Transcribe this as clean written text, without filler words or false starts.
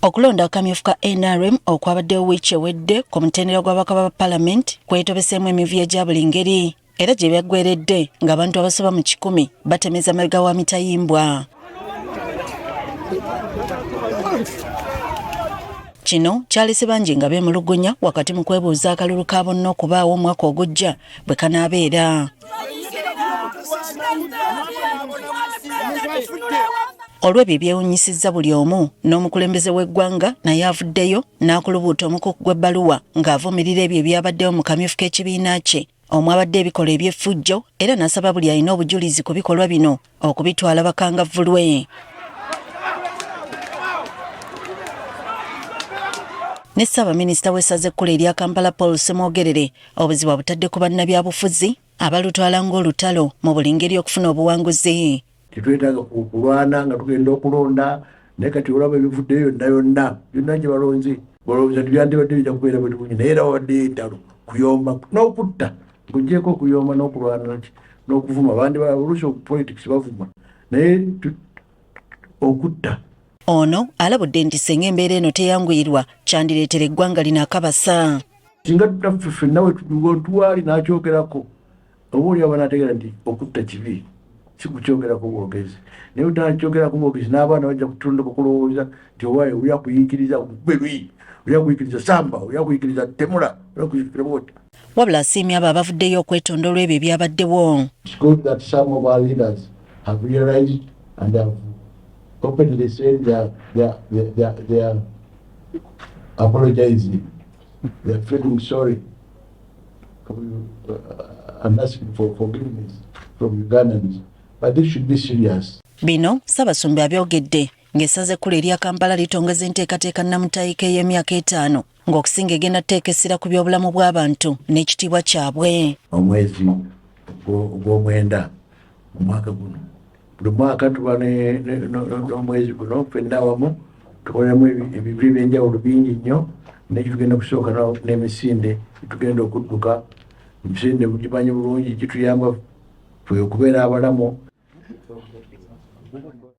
Okulonda akamyufu ka NRM okwabaddewo wiiki ewedde ku mutendera gw'ababaka ba Paalamenti kwetobeseemu emivuyo gya buli ngeri era gye byaggweeredde ng'abantu abasoba mu 100 batemeza mabega wa mitayimbwa. Kino kyalese bangi nga beemulugunya wakati mu kwebuuza akalulu ka bonna okubaawo omwaka ogujja bwe kanaabeera. Olw'ebyo ebyewunyisizza buli omu n'omukulembeze w'eggwanga naye avuddeyo n'akulubuuta omukuku gw'ebbaluwa ng'avumirira ebyo ebyabaddewo mu kamyufu k'ekibiina kye omwabadde ebikolwa eby'effujjo era n'asaba buli alina obujulizi ku bikolwa bino okubitwala bakangavvulwe. Ne Ssaabaminisita w'essaza ekkulu erya Kampala Paul Ssemogerere obuzibu butadde ku bannabyabufuzi abalutwala ng'olutalo mu buli ngeri okufuna obuwanguzi. Tetwetaaga kulwana nga tugenda okulonda naye kati olaba ebivuddeyo byonna gye balonze balowooza tubyandibadde bijja kubeera bwe tubunyi naye era waddeyo entalo kuyomba n'okutta ng'oggyeko okuyomba n'okulwana n'okuvuma bandi oluusi politics bavuma naye okutta. Ono alabudde nti singa embeera eno teyanguyirwa kyandireetera eggwanga lino akabasa. Singa tutaffe ffenna wetuwali n'akyogerako oba oli aba n'ategeera nti okutta kibi sikukyogerako bwogezi naye utakyogerako bwogezi n'abaana bajja kutonda okulowooza nti owaye oli akuyikiriza gubelwi oli akuyikiriza samba oli akuyikiriza temula oli akuyikiriza bwoti. Wabula asiimye abo abavuddeyo okwetonda olw'ebyo ebyabaddewo. It's good that some of our leaders have realized and have openly said they are apologizing. They are feeling sorry and asking for forgiveness from Ugandans. But this should be serious. Bino Ssabasumba abyogedde ng'essaza ekkulu erya Kampala litongeza entekateeka nnamutayika ey'emyaka 5 ng'okusinga egenda tteekesera ku by'obulamu bw'abantu n'ekitiibwa kyabwe. Omwezi gw'omwenda mu mwaka guno buli mwaka tuba n'omwezi guno ffenna awamu tukoleramu ebibiri by'enjawulo bingi nnyo naye tugenda kusooka n'emisinde tugenda okudduka. Emisinde mugimanyi bulungi gituyamba ffe okubeera abalamu.